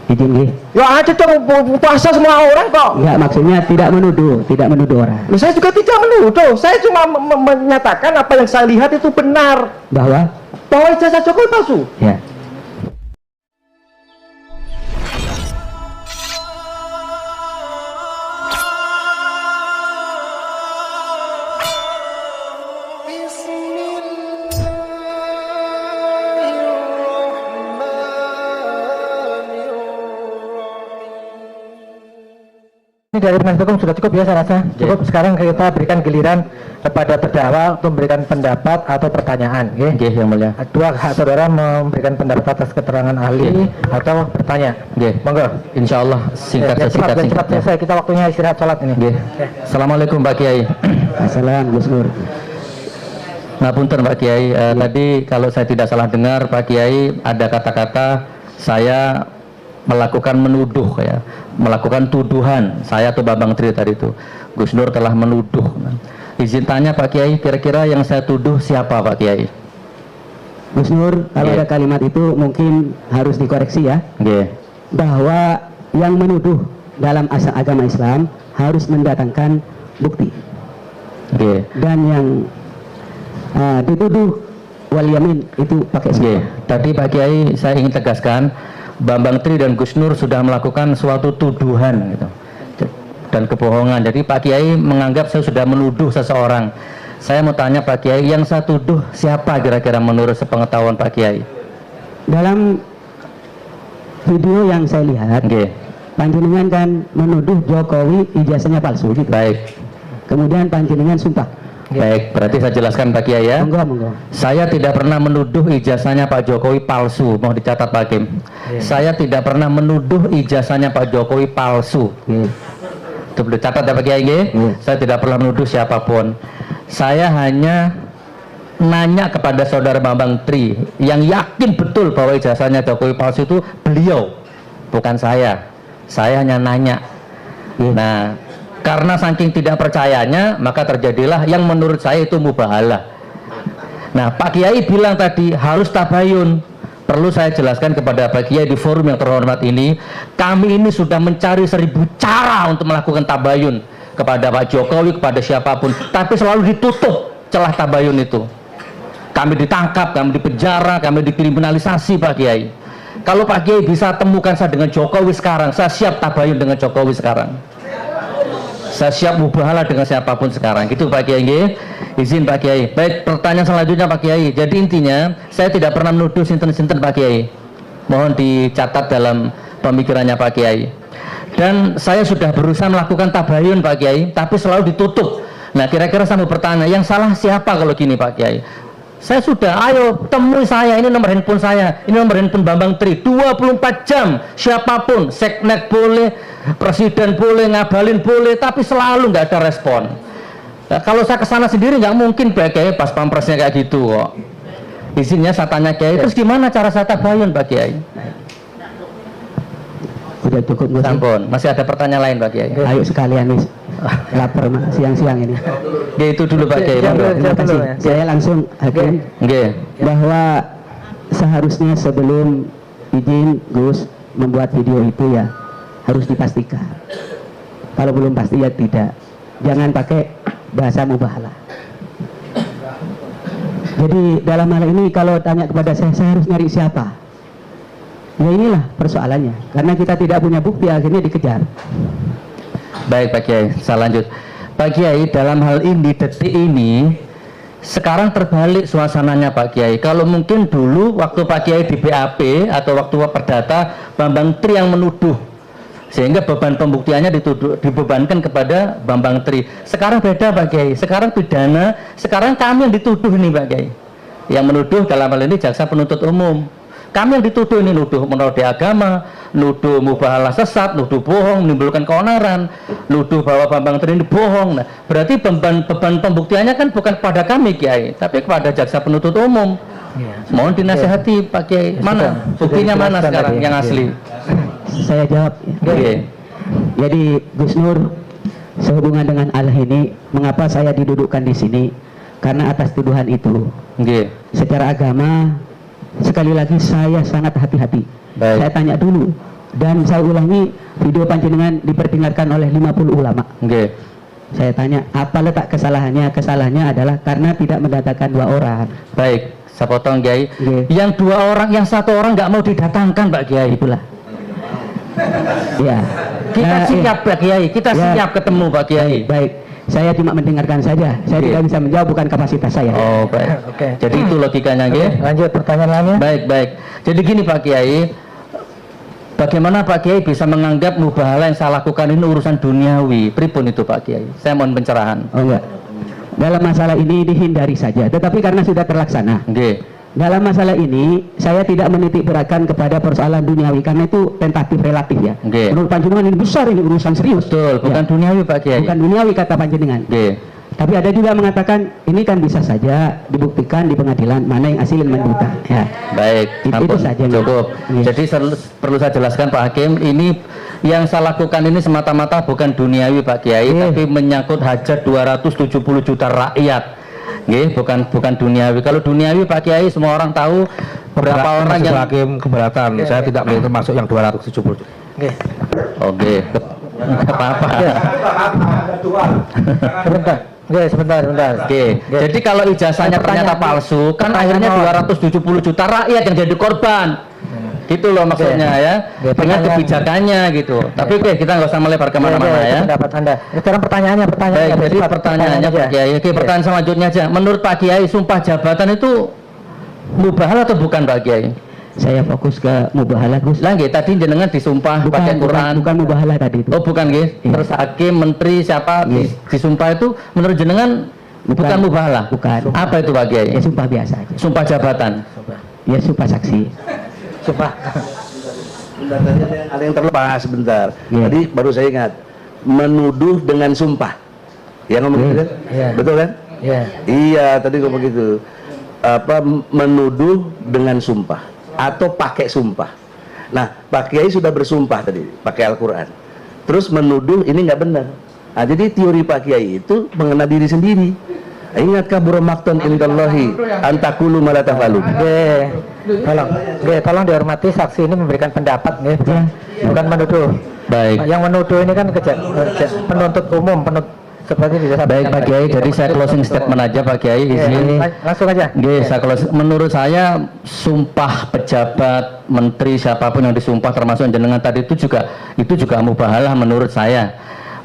Izin nggih. Ya aja dong, puasa semua orang kok. Enggak, maksudnya tidak menuduh orang. Loh, saya juga tidak menuduh, saya cuma menyatakan apa yang saya lihat itu benar, Bahwa bahwa ijazah Jokowi palsu. ya. Ini dari penasihat hukum sudah cukup ya, saya rasa cukup. Sekarang kita berikan giliran kepada terdakwa untuk memberikan pendapat atau pertanyaan. Nggih, yang mulia. Dua hak saudara memberikan pendapat atas keterangan ahli atau bertanya. Nggih. Monggo. Insyaallah singkat Ya, sesingkat cepat singkatnya. selesai, kita waktunya istirahat sholat ini. Nggih. Assalamualaikum Pak Kiai. Assalamualaikum Gus Nur. Ngapunten Pak Kiai, tadi kalau saya tidak salah dengar Pak Kiai ada kata-kata saya melakukan menuduh ya, melakukan tuduhan saya atau Bambang Tri tadi itu. Gus Nur telah menuduh. Izin tanya Pak Kiai, kira-kira yang saya tuduh siapa Pak Kiai? Gus Nur, kalau ada kalimat itu mungkin harus dikoreksi ya. Nggih. Bahwa yang menuduh dalam agama Islam harus mendatangkan bukti. Nggih. Dan yang dituduh wal yamin itu pakai Nggih. sumpah. Tadi Pak Kiai saya ingin tegaskan Bambang Tri dan Gus Nur sudah melakukan suatu tuduhan gitu, dan kebohongan. Jadi Pak Kiai menganggap saya sudah menuduh seseorang. Saya mau tanya Pak Kiai, yang saya tuduh siapa kira-kira menurut sepengetahuan Pak Kiai? Dalam video yang saya lihat, Nggih. panjenengan kan menuduh Jokowi ijazahnya palsu gitu. Baik. Kemudian panjenengan sumpah. Baik, berarti saya jelaskan Pak Kiai ya. Monggo. Saya tidak pernah menuduh ijazahnya Pak Jokowi palsu. Mau dicatat Pak Hakim. Saya tidak pernah menuduh ijazahnya Pak Jokowi palsu. Itu boleh catat ya Pak Kiai nggih? Saya tidak pernah menuduh siapapun. Saya hanya nanya kepada saudara Bambang Tri yang yakin betul bahwa ijazahnya Jokowi palsu itu beliau, bukan saya. Saya hanya nanya. Nah, karena saking tidak percayanya, maka terjadilah yang menurut saya itu mubahalah. Nah, Pak Kiai bilang tadi harus tabayun. Perlu saya jelaskan kepada Pak Kiai di forum yang terhormat ini, kami ini sudah mencari 1000 cara untuk melakukan tabayun kepada Pak Jokowi, kepada siapapun, tapi selalu ditutup celah tabayun itu. Kami ditangkap, kami dipenjara, kami dikriminalisasi Pak Kiai. Kalau Pak Kiai bisa temukan saya dengan Jokowi sekarang, saya siap tabayun dengan Jokowi sekarang. Saya siap mubahalah dengan siapapun sekarang. Gitu Pak Kiai nggih. Izin Pak Kiai. Baik, pertanyaan selanjutnya Pak Kiai. Jadi intinya saya tidak pernah menuduh sinten-sinten Pak Kiai. Mohon dicatat dalam pemikirannya Pak Kiai. Dan saya sudah berusaha melakukan tabayun Pak Kiai, tapi selalu ditutup. Nah, kira-kira saya mau bertanya, yang salah siapa kalau gini Pak Kiai? Saya sudah, ayo temui saya, ini nomor handphone saya, ini nomor handphone Bambang Tri, 24 jam, siapapun, seknek boleh, presiden boleh, ngabalin boleh, tapi selalu nggak ada respon. Nah, kalau saya kesana sendiri nggak mungkin Pak Kiai, pas pampresnya kayak gitu kok. Izinnya saya tanya Kiai, terus gimana cara saya tabayun Pak Kiai? Udah cukup Gus. Sampun, masih ada pertanyaan lain Pak Kiai? Ayo sekalian nih. Lapar siang-siang ini. Ya itu dulu Pak Kiai. Terima kasih. Saya langsung Hakim Nggih. bahwa seharusnya sebelum izin Gus membuat video itu ya harus dipastikan. Kalau belum pasti ya tidak. Jangan pakai bahasa mubahalah. Jadi dalam hal ini kalau tanya kepada saya harus nyari siapa? Ya inilah persoalannya. Karena kita tidak punya bukti akhirnya dikejar. Baik Pak Kiai, saya lanjut. Pak Kiai, dalam hal ini, detik ini sekarang terbalik suasananya Pak Kiai. Kalau mungkin dulu waktu Pak Kiai di BAP atau waktu perdata, Bambang Tri yang menuduh, sehingga beban pembuktiannya dibebankan kepada Bambang Tri. Sekarang beda Pak Kiai, sekarang pidana, sekarang kami yang dituduh nih Pak Kiai. Yang menuduh dalam hal ini jaksa penuntut umum. Kami yang dituduh ini nuduh menodai agama, nuduh mubahalah sesat, nuduh bohong, menimbulkan keonaran, nuduh bahwa Bambang Tri ini bohong. Nah, berarti beban pembuktiannya kan bukan kepada kami Kiai, tapi kepada jaksa penuntut umum. Mohon dinasihati Pak Kiai. Mana buktinya mana sekarang yang asli? Saya jawab. Jadi Gus Nur, sehubungan dengan Allah ini, mengapa saya didudukkan di sini? Karena atas tuduhan itu. Secara agama, sekali lagi saya sangat hati-hati. Saya tanya dulu, Dan saya ulangi, video panjenengan diperdengarkan oleh 50 ulama. Nggih. Saya tanya, apa letak kesalahannya? Kesalahannya adalah karena tidak mendatangkan 2 orang. Baik, saya potong Kiai. Nggih. Yang 2 orang, yang 1 orang nggak mau didatangkan Pak Kiai. Itulah. Ya. Kita siap Pak Kiai, kita Ya. siap ketemu Pak Kiai. Baik, saya cuma mendengarkan saja. Saya Oke. tidak bisa menjawab, bukan kapasitas saya. Oh baik. Oke. Jadi itu logikanya nggih. Lanjut pertanyaan lainnya. Baik baik. Jadi gini Pak Kiai, bagaimana Pak Kiai bisa menganggap mubahalah yang saya lakukan ini urusan duniawi? Pripun itu Pak Kiai? Saya mohon pencerahan. Oh enggak. Dalam masalah ini dihindari saja. Tetapi karena sudah terlaksana. Nggih. Dalam masalah ini saya tidak menitik beratkan kepada persoalan duniawi karena itu tentatif relatif ya. Oke. Menurut panjenengan ini besar, ini urusan serius. Betul, bukan Ya. duniawi Pak Kiai. Bukan duniawi kata panjenengan. Nggih. Tapi ada juga mengatakan ini kan bisa saja dibuktikan di pengadilan mana yang hasil menduta. Ya. Baik, Itu ampun, saja, Mas. cukup. Iya. Jadi perlu saya jelaskan Pak Hakim, ini yang saya lakukan ini semata-mata bukan duniawi Pak Kiai, Iya. tapi menyangkut hajat 270 juta rakyat. Nggih, bukan duniawi. Kalau duniawi Pak Kiai semua orang tahu berapa orang yang hakim keberatan. Saya tidak termasuk yang 270. Oke. Oke. Enggak apa-apa. Sebentar. Oke, sebentar. Oke. Jadi kalau ijazahnya ternyata palsu, kan akhirnya 270 juta rakyat yang jadi korban. Gitu loh maksudnya ya. Oke, Dengan pertanyaan. kebijakannya gitu. Tapi oke, kita nggak usah melebar kemana-mana Oke, ya. pendapat Anda. Sekarang pertanyaannya Baik, jadi pertanyaannya Pak Kiai. Oke, pertanyaan selanjutnya aja. Menurut Pak Kiai, sumpah jabatan itu mubahalah atau bukan Pak Kiai? Saya fokus ke mubahalah Gus. Lah nggih, tadi jenengan disumpah pakai Quran. bukan mubahalah tadi itu. Oh, bukan nggih. Iya. Terus hakim, menteri, siapa disumpah itu menurut jenengan bukan mubahalah. Bukan. Apa itu Pak Kiai? Ya sumpah biasa aja. Sumpah jabatan. Ya sumpah saksi. Sumpah. Ada yang terlepas sebentar. Iya. Tadi baru saya ingat menuduh dengan sumpah. Ya ngomong gitu kan? Iya. Betul kan? Ya. Iya, tadi ngomong gitu. Apa menuduh dengan sumpah atau pakai sumpah. Nah, Pak Kiai sudah bersumpah tadi pakai Al-Qur'an. Terus menuduh ini nggak benar. Nah, jadi teori Pak Kiai itu mengenai diri sendiri. Ingat kabura maktan indallahi antakulu ma la tafalun. Tolong dihormati, saksi ini memberikan pendapat nggih, bukan menuduh. Baik. Yang menuduh ini kan penuntut umum, seperti disampaikan. Baik Pak Kiai, jadi saya closing statement aja Pak Kiai izin. Langsung aja. Nggih, saya menurut saya sumpah pejabat, menteri siapapun yang disumpah termasuk jenengan tadi itu juga mubahalah menurut saya.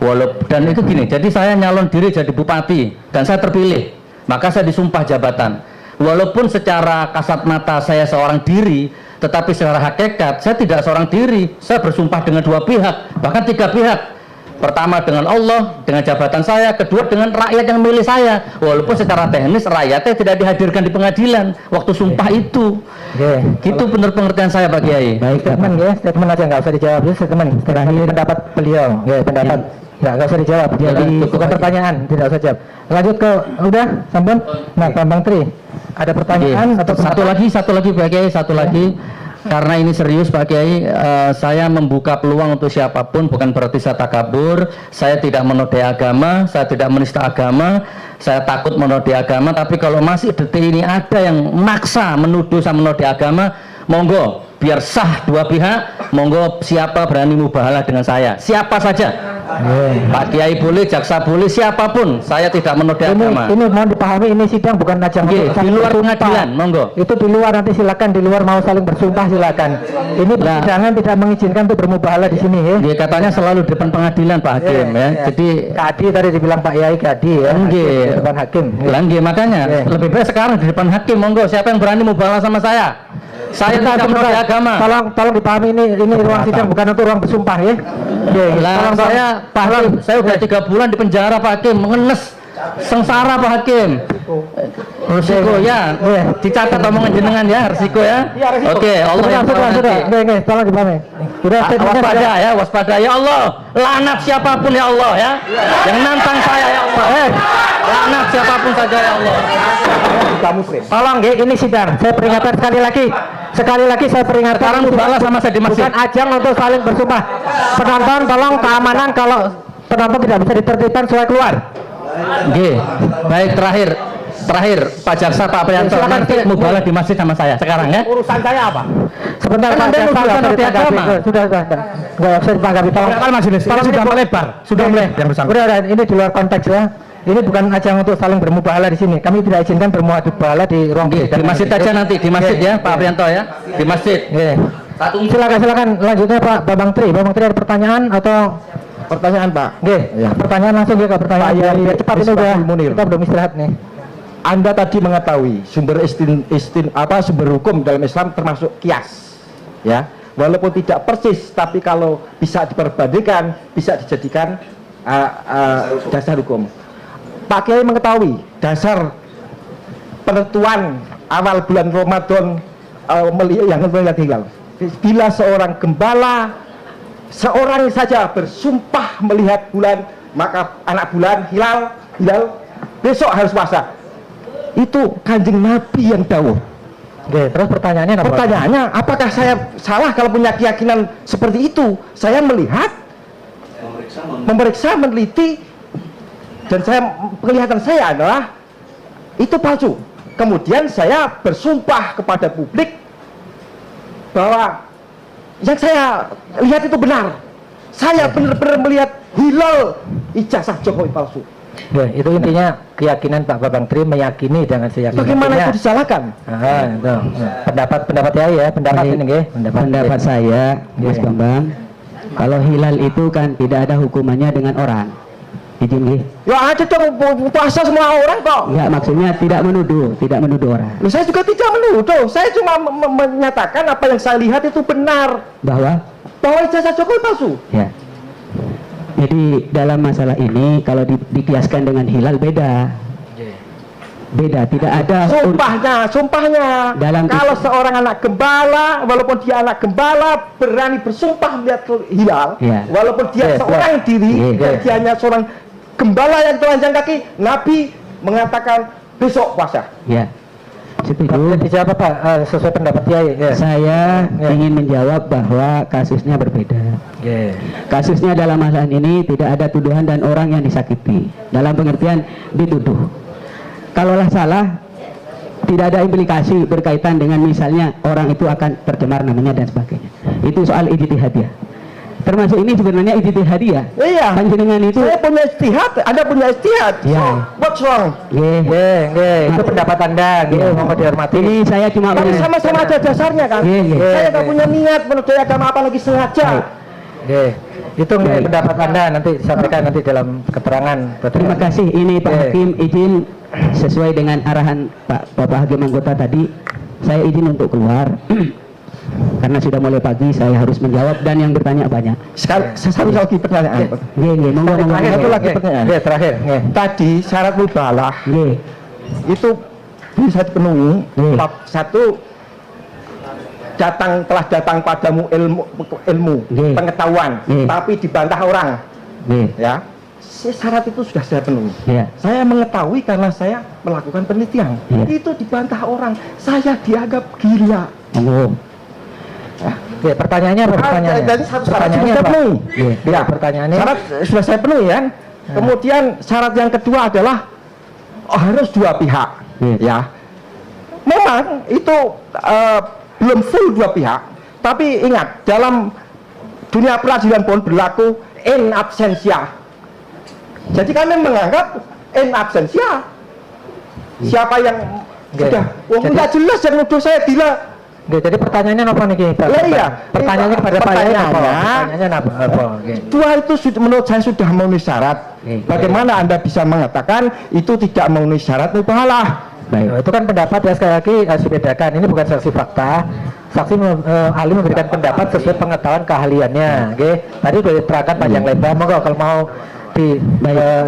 Walaupun dan itu gini, jadi saya nyalon diri jadi bupati dan saya terpilih, maka saya disumpah jabatan. Walaupun secara kasat mata saya seorang diri, tetapi secara hakikat saya tidak seorang diri. Saya bersumpah dengan 2 pihak, bahkan 3 pihak. Pertama dengan Allah, dengan jabatan saya, kedua dengan rakyat yang memilih saya. Walaupun secara teknis rakyatnya tidak dihadirkan di pengadilan waktu sumpah itu. Gitu benar pengertian saya Pak Kiai. Baik, statement ya, statement aja nggak usah dijawab dulu, statement. Terakhir pendapat beliau, ya pendapat. Nggak usah dijawab. Jadi bukan pertanyaan, tidak usah jawab. Lanjut ke udah, sampun. Nah, Pak Bang Tri, ada pertanyaan atau satu lagi Pak Kiai, satu lagi. Karena ini serius Pak Kiai, saya membuka peluang untuk siapapun, bukan berarti saya takabur, saya tidak menodai agama, saya tidak menista agama, saya takut menodai agama, tapi kalau masih detik ini ada yang maksa menuduh saya menodai agama, monggo, biar sah 2 pihak, monggo siapa berani mubahalah dengan saya, siapa saja. Pak Kiai boleh, jaksa boleh, siapapun, saya tidak menodai agama. Ini mohon dipahami, ini sidang bukan ajang Oke, di luar pengadilan, monggo. Itu di luar, nanti silakan di luar mau saling bersumpah silakan. Ini persidangan tidak mengizinkan untuk bermubahalah di sini ya. Dia katanya selalu di depan pengadilan Pak Hakim ya. Jadi Kadi tadi dibilang Pak Yai Kadi ya. Nggih. Di depan hakim. Langge makanya Oke. lebih baik sekarang di depan hakim, monggo siapa yang berani mubahalah sama saya. Saya tidak menodai agama. Tolong dipahami, ini ruang sidang bukan untuk ruang bersumpah ya. Lah saya Pak Hakim, saya udah 3 bulan di penjara Pak Hakim, mengenes sengsara Pak Hakim. Resiko ya, dicatat omongan jenengan ya, resiko ya. Oke, Allah yang tahu nanti. Oke, tolong dipahami. Sudah Waspada ya, waspada ya Allah. Laknat siapapun ya Allah ya. Yang nantang saya ya Allah. Laknat siapapun saja ya Allah. Tolong ya, ini sidang. Saya peringatkan sekali lagi. Sekali lagi saya peringatkan. Sekarang mubahalah sama saya di masjid. Bukan ajang untuk saling bersumpah. Penonton tolong keamanan, kalau penonton tidak bisa ditertibkan supaya keluar. Oke, baik terakhir. Terakhir, Pak Jaksa, Pak Prianto, Silakan, nanti mubalah di masjid sama saya sekarang ya. Urusan saya apa? Sebentar Kan Pak Anda Jaksa, nuduh nggak anti usah ditanggapi. agama. Sudah. Nggak usah ditanggapi. Tolong. Silakan majelis, ini sudah melebar. Sudah mulai yang bersangkutan. Udah, ini di luar konteks ya. Ini bukan ajang untuk saling bermubahalah di sini. Kami tidak izinkan bermubahalah di ruang Di masjid aja nanti, di masjid ya, Pak Prianto ya. Di masjid. Silakan lanjutnya Pak Bambang Tri. Bambang Tri ada pertanyaan atau Pertanyaan Pak. pertanyaan langsung ya ke pertanyaan. Pak Yai Biar cepat ini udah. Misbahul Munir. Kita belum istirahat nih. Anda tadi mengetahui sumber hukum dalam Islam termasuk kias, ya. Walaupun tidak persis, tapi kalau bisa diperbandingkan, bisa dijadikan dasar hukum. Pak Kiai mengetahui dasar penentuan awal bulan Ramadan yang melihat hilal. Bila seorang gembala, seorang saja bersumpah melihat bulan, maka anak bulan hilal besok harus puasa. Itu Kanjeng Nabi yang dawuh. Oke, terus pertanyaannya apa? Pertanyaannya, apakah saya salah kalau punya keyakinan seperti itu? Saya melihat, memeriksa, meneliti, dan penglihatan saya adalah itu palsu. Kemudian saya bersumpah kepada publik bahwa yang saya lihat itu benar. Saya benar-benar melihat hilal ijazah Jokowi palsu. Ya, itu intinya keyakinan Pak Bambang Tri meyakini dengan seyakin. Bagaimana itu disalahkan? Itu. Pendapat ya, pendapat ini nggih, Pendapat saya, Mas Iya. Bambang, kalau hilal itu kan tidak ada hukumannya dengan orang. Izin nggih. Ya ada dong puasa semua orang kok. Enggak, maksudnya tidak menuduh orang. Loh, saya juga tidak menuduh. Saya cuma menyatakan apa yang saya lihat itu benar. Bahwa Ijazah Jokowi palsu. ya. Jadi dalam masalah ini kalau dikiaskan dengan hilal beda, tidak ada Sumpahnya. Dalam Kalau seorang anak gembala, walaupun dia anak gembala, berani bersumpah melihat hilal, Ya. walaupun dia seorang diri, dan dia hanya seorang gembala yang telanjang kaki, Nabi mengatakan besok puasa. ya. Setuju. Dijawab Pak sesuai pendapat Kiai. Ya. Saya ingin menjawab bahwa kasusnya berbeda. Kasusnya dalam masalah ini tidak ada tuduhan dan orang yang disakiti. Dalam pengertian dituduh. Kalaulah salah, tidak ada implikasi berkaitan dengan misalnya orang itu akan tercemar namanya dan sebagainya. Itu soal ijtihadiyah. Termasuk ini sebenarnya ijtihadiyah. Iya. Panjenengan itu Saya punya istihad, Anda punya istihad. Ya. So, what's wrong? Itu pendapat Anda, mohon dihormati. ini saya cuma Tapi sama-sama ada dasarnya kan. Saya nggak punya niat menodai agama apalagi sengaja. Itu pendapat Anda nanti disampaikan nanti dalam keterangan. Terima kasih. Ini Pak Hakim izin sesuai dengan arahan Bapak Hakim anggota tadi, saya izin untuk keluar. Karena sudah mulai pagi, saya harus menjawab dan yang bertanya banyak. Satu lagi pertanyaan. Monggo. Satu lagi pertanyaan. Terakhir. Tadi syarat mubalah itu bisa dipenuhi. Satu, telah datang padamu ilmu pengetahuan, tapi dibantah orang. Ya, syarat itu sudah saya penuhi. Saya mengetahui karena saya melakukan penelitian. Itu dibantah orang, saya dianggap gila. Pertanyaannya apa? Jadi pertanyaannya apa? Ya, pertanyaannya. Syarat sudah saya penuhi kan. Kemudian syarat yang kedua adalah harus dua pihak. Ya, memang itu belum full dua pihak. Tapi ingat, dalam dunia peradilan pun berlaku in absentia. Jadi kami menganggap in absentia. Siapa yang sudah, nggak jelas yang nuduh saya gila. Jadi pertanyaannya apa nih Pak? Iya. Pertanyaannya kepada Pak Yai apa? Dua itu menurut saya sudah memenuhi syarat. Bagaimana Anda bisa mengatakan itu tidak memenuhi syarat mubahalah? Itu kan pendapat ya, sekali lagi harus dibedakan. Ini bukan saksi fakta. Saksi ahli memberikan pendapat sesuai pengetahuan keahliannya. Tadi sudah diterangkan panjang lebar. Monggo kalau mau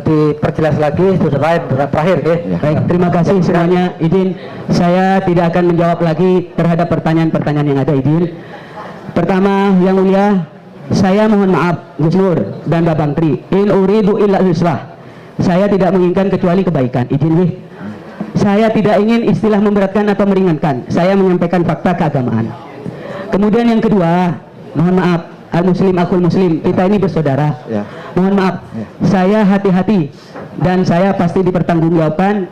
diperjelas lagi sudah lain terakhir. Baik, terima kasih semuanya. Izin saya tidak akan menjawab lagi terhadap pertanyaan-pertanyaan yang ada. Izin. Pertama, yang mulia, saya mohon maaf Gus Nur dan Babang Tri. In uridu illa yusrah. Saya tidak menginginkan kecuali kebaikan. Izin saya tidak ingin istilah memberatkan atau meringankan. Saya menyampaikan fakta keagamaan. Kemudian yang kedua, mohon maaf, al-muslim akul muslim, kita ini bersaudara. Mohon maaf, saya hati-hati dan saya pasti dipertanggungjawabkan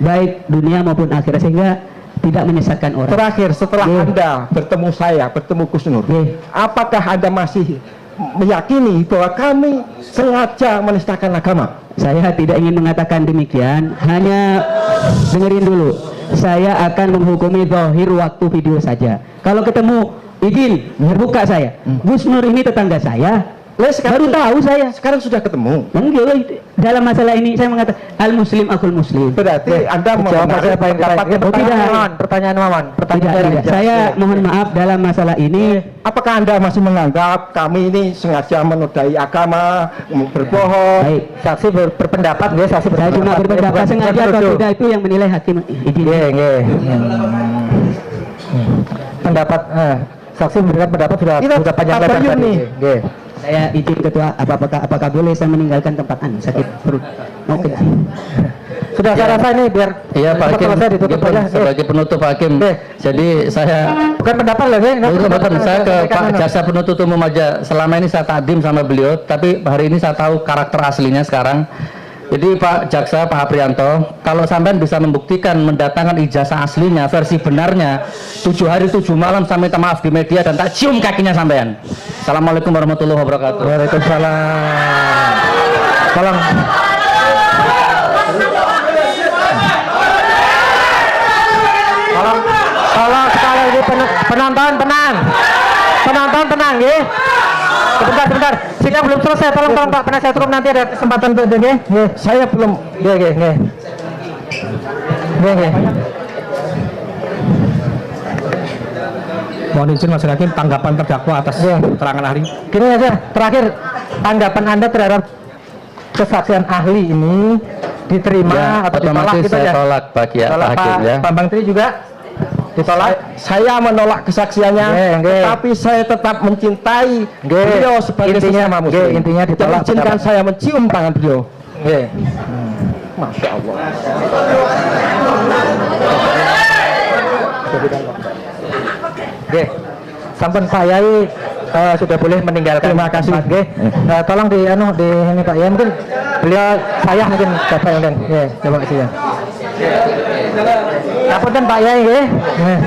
baik dunia maupun akhirat, sehingga tidak menyesatkan orang. Terakhir, setelah Nggih. Anda bertemu saya, bertemu Gus Nur, Nggih. apakah Anda masih meyakini bahwa kami sengaja menistakan agama? Saya tidak ingin mengatakan demikian, hanya dengerin dulu. Saya akan menghukumi zahir waktu video saja. Kalau ketemu izin terbuka saya, Gus Nur ini tetangga saya, baru tahu saya. Sekarang sudah ketemu. Enggak, dalam masalah ini saya mengatakan al muslim akul muslim. Berarti Anda mau Jawab apa yang pertanyaan Maman. Tidak. Saya mohon maaf dalam masalah ini. Apakah Anda masih menganggap kami ini sengaja menodai agama, berbohong? Baik, Saksi berpendapat, ya, saksi saya cuma berpendapat bukan sengaja atau menuduh. tidak itu yang menilai hakim izin. Nggih, nggih. Pendapat saksi memberikan pendapat sudah panjang lebar tabayun tadi. nih. Nggih. Saya izin ketua, apakah boleh saya meninggalkan tempat Anda? Sakit perut, mau kencing. Sudah saya rasa ini biar Iya Pak Hakim, selesai ditutup Gitu, aja. sebagai penutup Pak Hakim. Oke. Jadi saya Bukan pendapat loh, nggih. Betul, saya ke Pak Anu. Jaksa Penuntut Umum aja. Selama ini saya takdim sama beliau, tapi hari ini saya tahu karakter aslinya sekarang. Jadi Pak Jaksa, Pak Aprianto, kalau sampean bisa membuktikan mendatangkan ijazah aslinya, versi benarnya, 7 hari 7 malam sampai minta maaf di media dan tak cium kakinya sampean. Assalamualaikum warahmatullahi wabarakatuh. Waalaikumsalam. Tolong. Tolong sekali lagi penonton tenang, ya. Sebentar. Sidang belum selesai. Tolong Pak, penasihat hukum nanti ada kesempatan untuk nggih. Nggih. Saya belum. Nggih. Mohon izin Mas Hakim, tanggapan terdakwa atas keterangan ahli. Gini aja, terakhir tanggapan Anda terhadap kesaksian ahli ini diterima atau ditolak Otomatis gitu saya ya? tolak bagi Pak Tolak Hakim Pak ya. Bambang Tri juga ditolak. Saya menolak kesaksiannya, Nggih. tapi saya tetap mencintai Nggih. beliau sebagai Intinya- sesama muslim. nggih, intinya Dan ditolak izinkan pendapat. saya mencium tangan beliau. Nggih. Masya Allah. Nggih. Sampun Pak Yai sudah boleh meninggalkan. Terima kasih. tempat, nggih. Tolong di ini Pak Yai, mungkin beliau saya mungkin Bapak mungkin. Nggih, coba sih ya. Ngapunten Pak Yai nggih. Nggih.